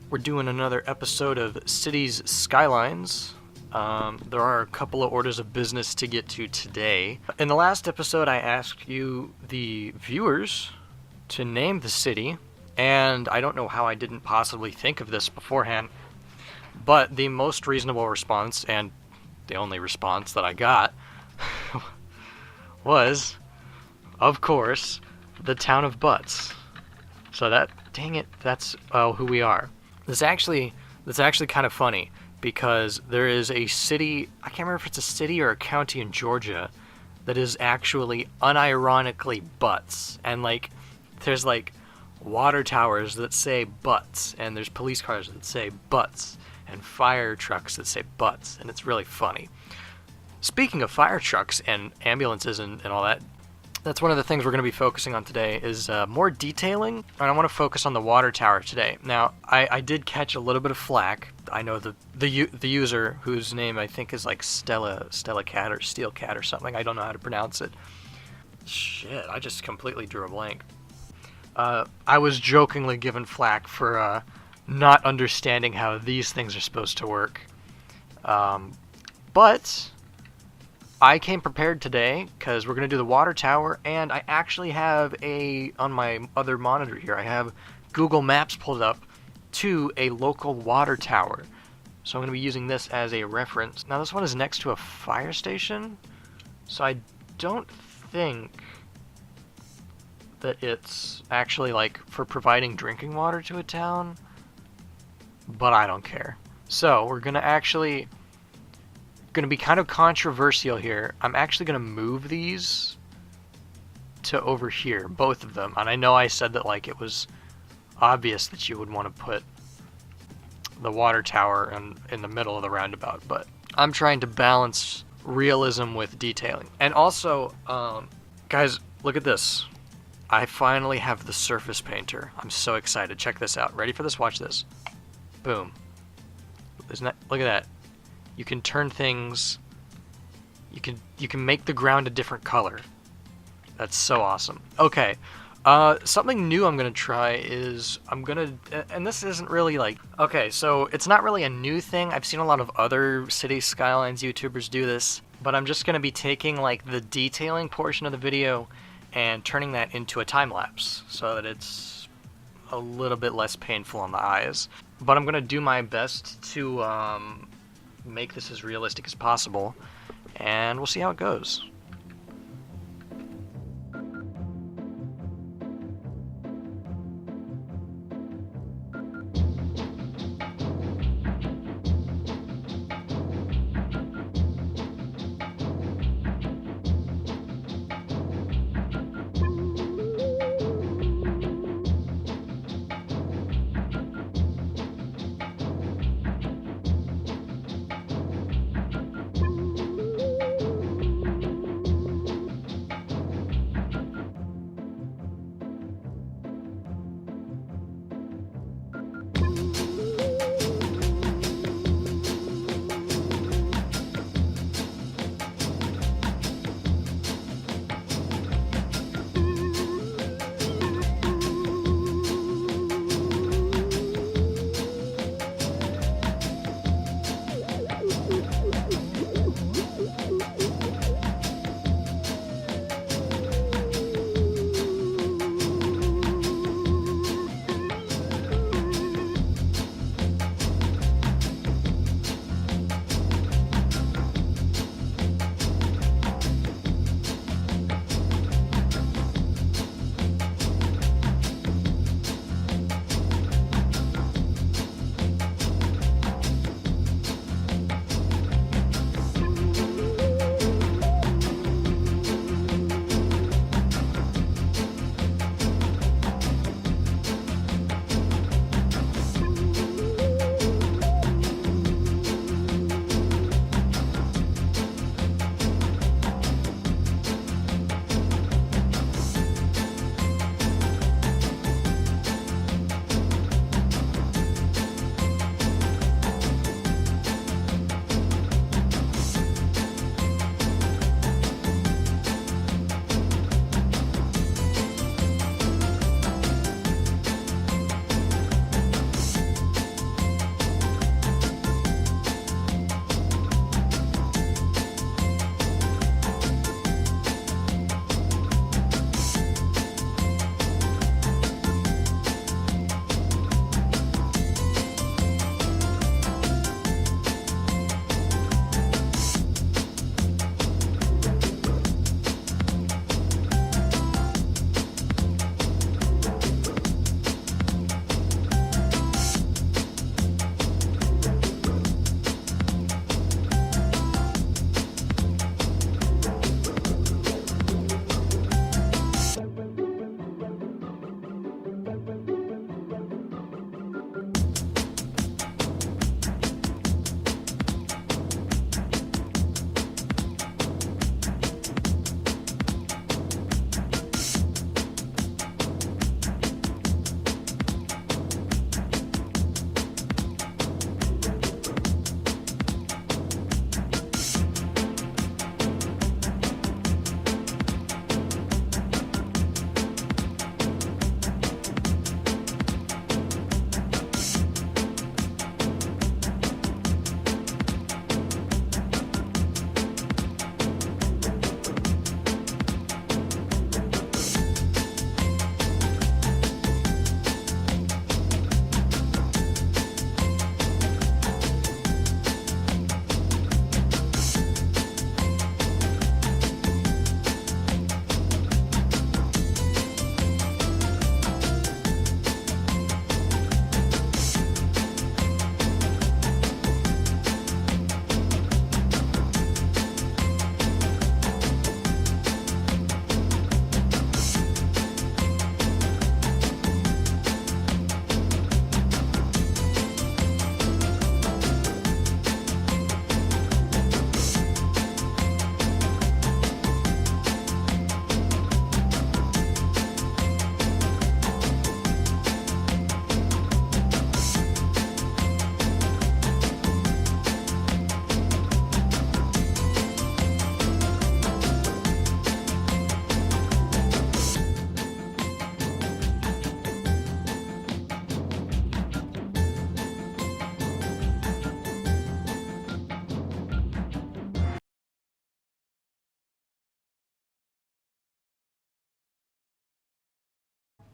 We're doing another episode of Cities Skylines. There are a couple of orders of business to get to today. In the last episode, I asked you, the viewers, to name the city, and I don't know how I didn't possibly think of this beforehand, but the most reasonable response, and the only response that I got, was, of course, the town of Butts. So dang it, that's who we are. That's actually kind of funny, because there is a city, I can't remember if it's a city or a county in Georgia, that is actually unironically Butts. And there's water towers that say Butts, and there's police cars that say Butts, and fire trucks that say Butts, and it's really funny. Speaking of fire trucks and ambulances and all that, that's one of the things we're going to be focusing on today is more detailing, and I want to focus on the water tower today. Now, I did catch a little bit of flack. I know the user, whose name I think is like Stella Cat or Steel Cat or something. I don't know how to pronounce it. Shit, I just completely drew a blank. I was jokingly given flack for not understanding how these things are supposed to work. But I came prepared today because we're going to do the water tower, and I actually have on my other monitor here, I have Google Maps pulled up to a local water tower. So I'm going to be using this as a reference. Now this one is next to a fire station, so I don't think that it's actually for providing drinking water to a town, but I don't care. So we're going to be kind of controversial here. I'm actually going to move these to over here, both of them. And I know I said that it was obvious that you would want to put the water tower in the middle of the roundabout, but I'm trying to balance realism with detailing. And also, guys, look at this. I finally have the surface painter. I'm so excited. Check this out. Ready for this? Watch this. Boom. Look at that. You can turn things, you can make the ground a different color. That's so awesome. Okay, something new I'm gonna try is and this isn't really okay, so it's not really a new thing. I've seen a lot of other City Skylines YouTubers do this, but I'm just gonna be taking the detailing portion of the video and turning that into a time lapse so that it's a little bit less painful on the eyes. But I'm gonna do my best to make this as realistic as possible, and we'll see how it goes.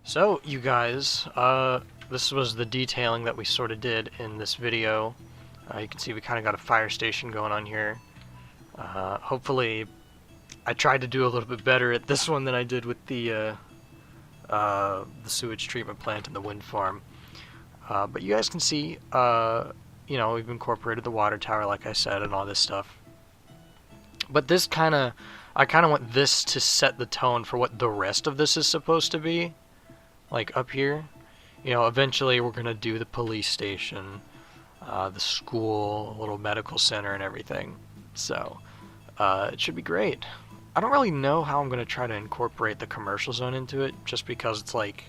So, you guys, this was the detailing that we sort of did in this video. You can see we kind of got a fire station going on here. Hopefully, I tried to do a little bit better at this one than I did with the sewage treatment plant and the wind farm. But you guys can see, you know, we've incorporated the water tower, like I said, and all this stuff. But this I kind of want this to set the tone for what the rest of this is supposed to be. Like up here, you know, eventually we're going to do the police station, the school, a little medical center and everything. So, it should be great. I don't really know how I'm going to try to incorporate the commercial zone into it, just because it's like,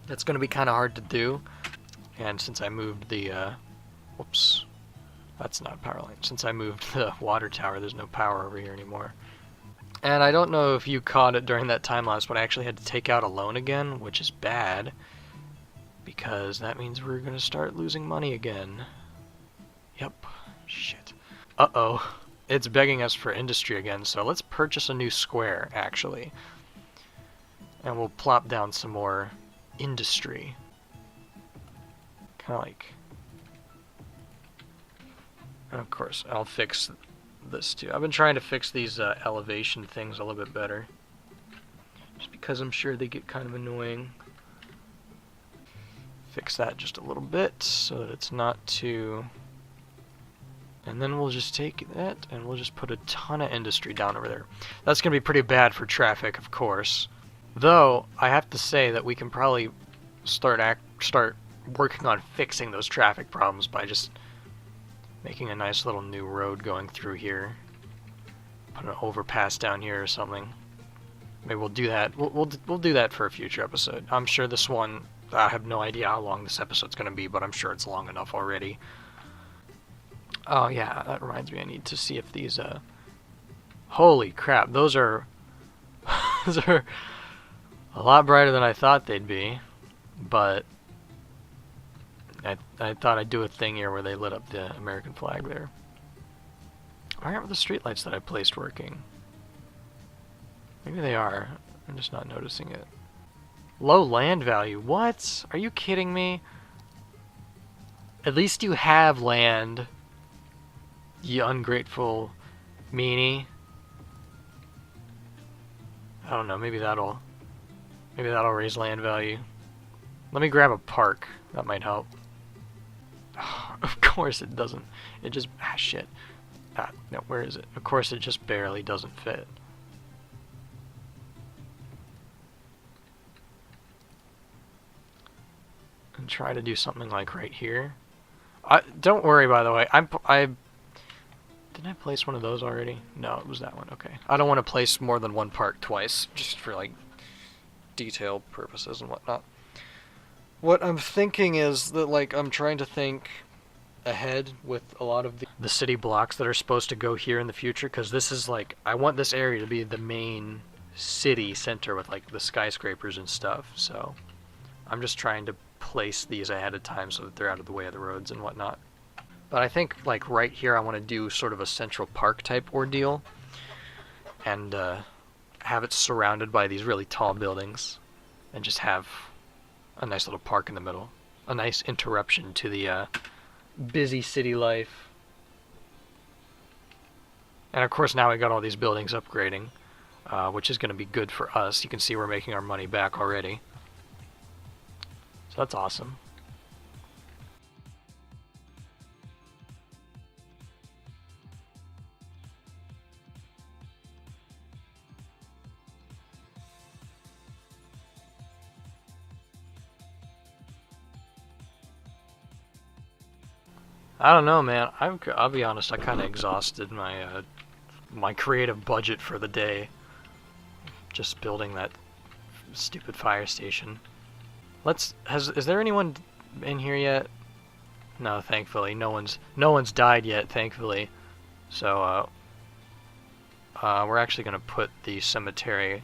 it's going to be kind of hard to do. And since I moved the, whoops, that's not power line. Since I moved the water tower, there's no power over here anymore. And I don't know if you caught it during that time lapse, but I actually had to take out a loan again, which is bad, because that means we're going to start losing money again. Yep. Shit. Uh-oh. It's begging us for industry again, so let's purchase a new square, actually. And we'll plop down some more industry. Kind of like... And of course, I'll fix this too. I've been trying to fix these elevation things a little bit better, just because I'm sure they get kind of annoying. Fix that just a little bit so that it's not too... And then we'll just take that and we'll just put a ton of industry down over there. That's going to be pretty bad for traffic, of course. Though, I have to say that we can probably start working on fixing those traffic problems by just making a nice little new road going through here. Put an overpass down here or something. Maybe we'll do that. We'll do that for a future episode. I'm sure this one, I have no idea how long this episode's going to be, but I'm sure it's long enough already. Oh yeah, that reminds me, I need to see if these, holy crap, those are, those are a lot brighter than I thought they'd be, but I thought I'd do a thing here where they lit up the American flag there. Why aren't the streetlights that I placed working? Maybe they are. I'm just not noticing it. Low land value. What? Are you kidding me? At least you have land, you ungrateful meanie. I don't know. Maybe that'll raise land value. Let me grab a park. That might help. Of course it doesn't. It just... Ah, shit. No, where is it? Of course it just barely doesn't fit. And try to do something like right here. Don't worry, by the way. Didn't I place one of those already? No, it was that one. Okay. I don't want to place more than one park twice, just for, like, detail purposes and whatnot. What I'm thinking is that, like, I'm trying to think ahead with a lot of the city blocks that are supposed to go here in the future, because this is, like, I want this area to be the main city center with, like, the skyscrapers and stuff, so I'm just trying to place these ahead of time so that they're out of the way of the roads and whatnot. But I think, like, right here I want to do sort of a Central Park type ordeal, and have it surrounded by these really tall buildings, and just have a nice little park in the middle. A nice interruption to the busy city life. And of course now we got all these buildings upgrading, which is going to be good for us. You can see we're making our money back already. So that's awesome. I don't know, man. I'll be honest. I kind of exhausted my my creative budget for the day. Just building that stupid fire station. Is there anyone in here yet? No, thankfully. No one's died yet, thankfully. So we're actually gonna put the cemetery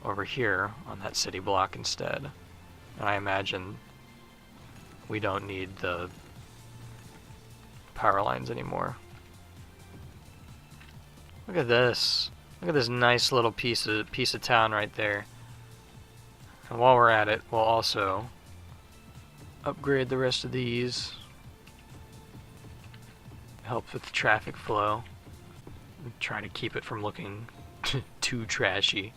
over here on that city block instead. And I imagine we don't need the power lines anymore. Look at this. Look at this nice little piece of town right there. And while we're at it, we'll also upgrade the rest of these. Help with the traffic flow. Try to keep it from looking too trashy.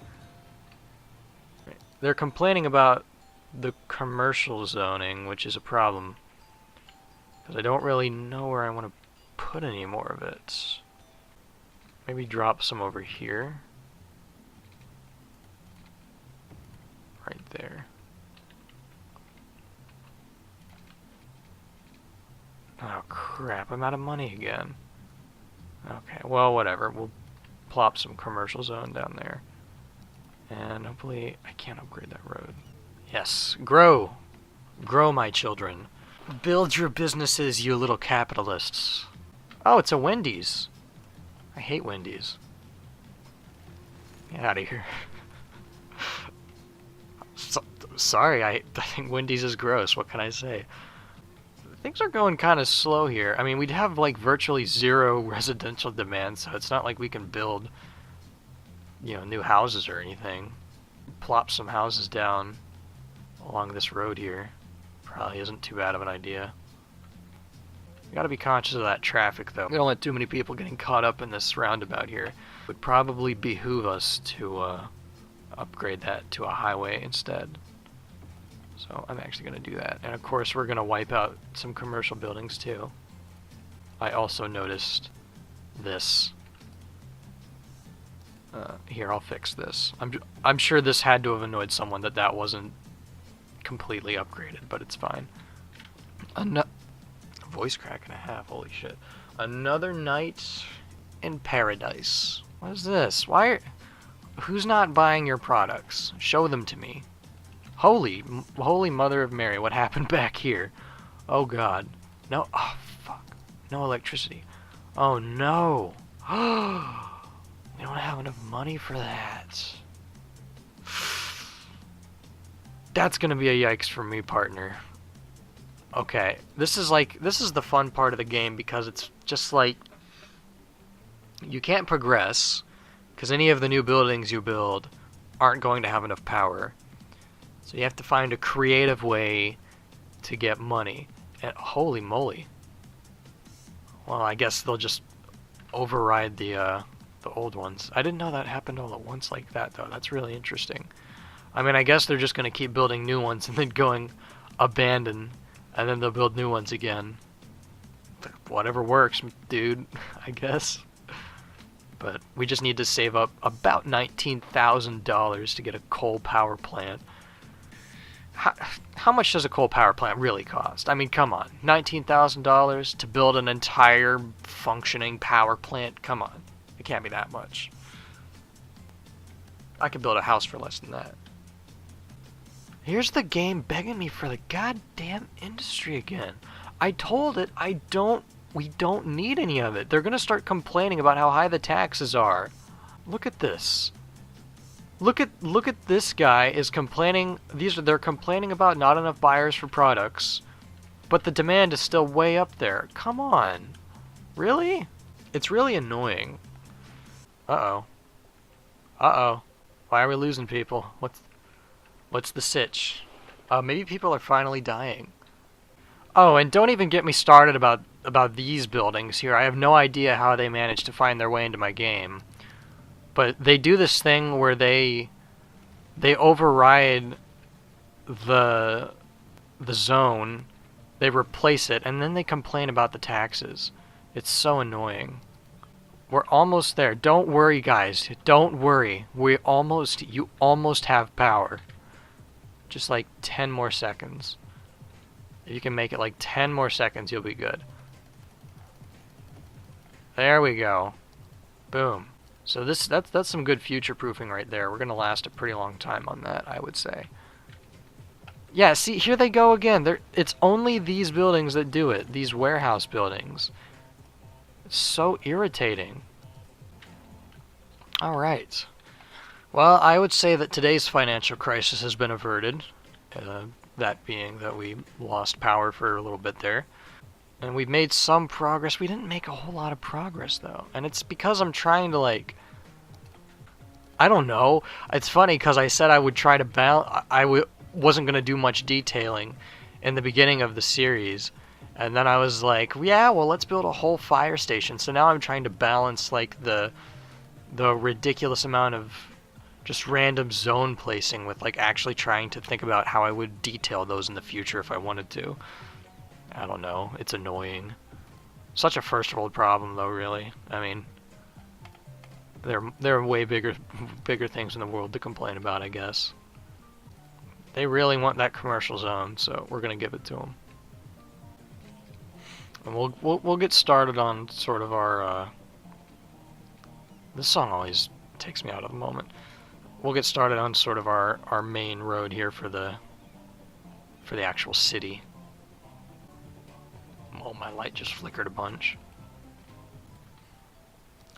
They're complaining about the commercial zoning, which is a problem. Because I don't really know where I want to put any more of it. Maybe drop some over here. Right there. Oh crap, I'm out of money again. Okay, well whatever, we'll plop some commercial zone down there. And hopefully I can't upgrade that road. Yes, grow! Grow, my children. Build your businesses, you little capitalists. Oh, it's a Wendy's. I hate Wendy's. Get out of here. Sorry, I think Wendy's is gross. What can I say? Things are going kind of slow here. I mean, we'd have like virtually zero residential demand, so it's not like we can build, you know, new houses or anything. Plop some houses down along this road here. Probably isn't too bad of an idea. We gotta be conscious of that traffic, though. We don't let too many people getting caught up in this roundabout here. It would probably behoove us to upgrade that to a highway instead. So I'm actually going to do that. And of course we're going to wipe out some commercial buildings too. I also noticed this. Here, I'll fix this. I'm sure this had to have annoyed someone that wasn't completely upgraded, but it's fine. Voice crack and a half, holy shit. Another night in paradise. What is this? Who's not buying your products? Show them to me. Holy Mother of Mary, what happened back here? Oh god. No, oh fuck. No electricity. Oh no. We don't have enough money for that. That's gonna be a yikes for me, partner. Okay, this is the fun part of the game because it's just like you can't progress because any of the new buildings you build aren't going to have enough power. So you have to find a creative way to get money. And holy moly. Well, I guess they'll just override the old ones. I didn't know that happened all at once like that, though. That's really interesting. I mean, I guess they're just going to keep building new ones and then going abandon, and then they'll build new ones again. Whatever works, dude, I guess. But we just need to save up about $19,000 to get a coal power plant. How much does a coal power plant really cost? I mean, come on. $19,000 to build an entire functioning power plant? Come on. It can't be that much. I could build a house for less than that. Here's the game begging me for the goddamn industry again. I told it we don't need any of it. They're gonna start complaining about how high the taxes are. Look at this. Look at this guy is complaining. They're complaining about not enough buyers for products, but the demand is still way up there. Come on, really? It's really annoying. Uh oh. Why are we losing people? What's the sitch? Maybe people are finally dying. Oh, and don't even get me started about these buildings here. I have no idea how they managed to find their way into my game. But they do this thing where they override the zone, they replace it, and then they complain about the taxes. It's so annoying. We're almost there. Don't worry, guys. Don't worry. You almost have power. Just like 10 more seconds. If you can make it like 10 more seconds, you'll be good. There we go. Boom. So that's some good future-proofing right there. We're going to last a pretty long time on that, I would say. Yeah, see, here they go again. It's only these buildings that do it, these warehouse buildings. It's so irritating. Alright. Well, I would say that today's financial crisis has been averted. That being that we lost power for a little bit there. And we've made some progress. We didn't make a whole lot of progress, though. And it's because I'm trying to, like... I don't know. It's funny because I said I would try to balance. Wasn't gonna do much detailing in the beginning of the series, and then I was like, yeah, well, let's build a whole fire station. So now I'm trying to balance like the ridiculous amount of just random zone placing with like actually trying to think about how I would detail those in the future if I wanted to. I don't know. It's annoying. Such a first world problem though, really. I mean, there are way bigger things in the world to complain about, I guess. They really want that commercial zone, so we're gonna give it to them. And we'll get started on sort of our. This song always takes me out of the moment. We'll get started on sort of our main road here for the actual city. Oh, my light just flickered a bunch.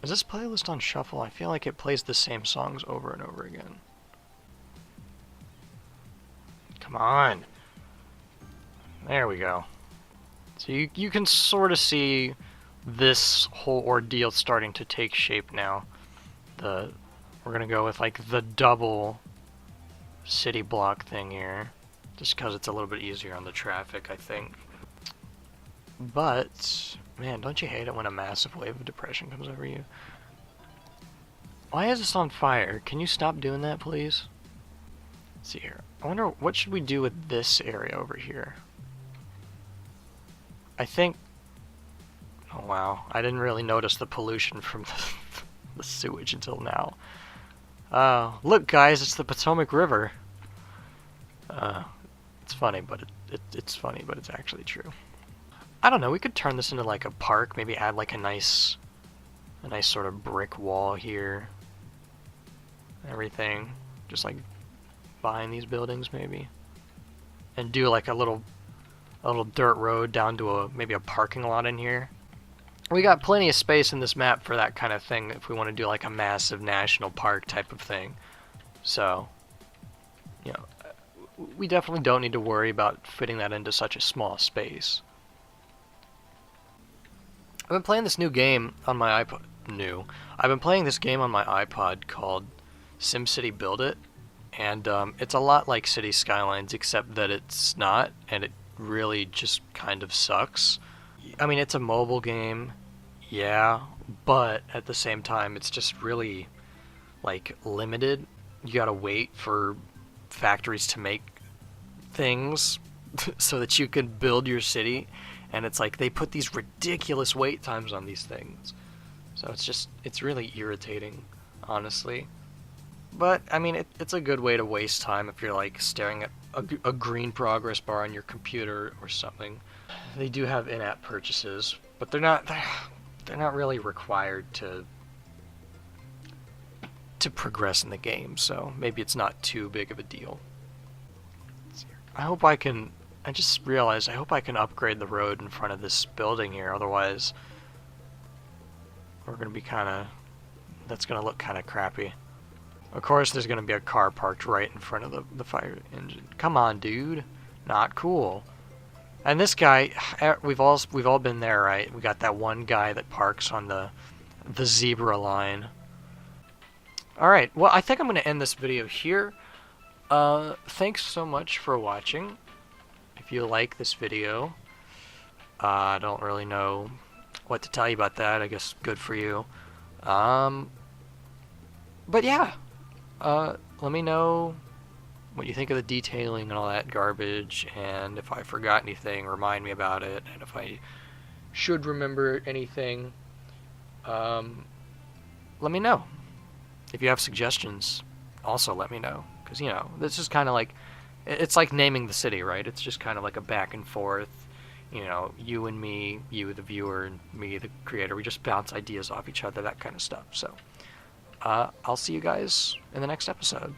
Is this playlist on shuffle? I feel like it plays the same songs over and over again. Come on. There we go. So you can sort of see this whole ordeal starting to take shape now. We're gonna go with like the double city block thing here, just because it's a little bit easier on the traffic, I think. But man, don't you hate it when a massive wave of depression comes over you? Why is this on fire? Can you stop doing that, please? Let's see here. I wonder what should we do with this area over here. I think. Oh wow, I didn't really notice the pollution from the sewage until now. Look guys, it's the Potomac River. It's funny, but it's funny, but it's actually true. I don't know, we could turn this into like a park, maybe add like a nice sort of brick wall here. Everything. Just like behind these buildings maybe. And do like a little dirt road down to maybe a parking lot in here. We got plenty of space in this map for that kind of thing if we want to do like a massive national park type of thing. So, you know, we definitely don't need to worry about fitting that into such a small space. I've been playing this new game on my iPod. I've been playing this game on my iPod called SimCity Build It, and it's a lot like City Skylines, except that it's not, and it really just kind of sucks. I mean, it's a mobile game, yeah, but at the same time, it's just really, like, limited. You gotta wait for factories to make things so that you can build your city, and it's like they put these ridiculous wait times on these things. So it's really irritating, honestly. But, I mean, it's a good way to waste time if you're, like, staring at a green progress bar on your computer or something. They do have in-app purchases, but they're not really required to progress in the game, so maybe it's not too big of a deal. I just realized I hope I can upgrade the road in front of this building here, otherwise we're gonna be that's gonna look kinda crappy. Of course there's gonna be a car parked right in front of the fire engine. Come on, dude. Not cool. And this guy, we've all been there, right? We got that one guy that parks on the zebra line. Alright, well, I think I'm going to end this video here. Thanks so much for watching. If you like this video, I don't really know what to tell you about that. I guess good for you. But yeah, let me know what you think of the detailing and all that garbage, and if I forgot anything, remind me about it, and if I should remember anything, let me know. If you have suggestions, also let me know, because, you know, this is kind of like, it's like naming the city, right? It's just kind of like a back and forth, you know, you and me, you the viewer, and me the creator, we just bounce ideas off each other, that kind of stuff. So, I'll see you guys in the next episode.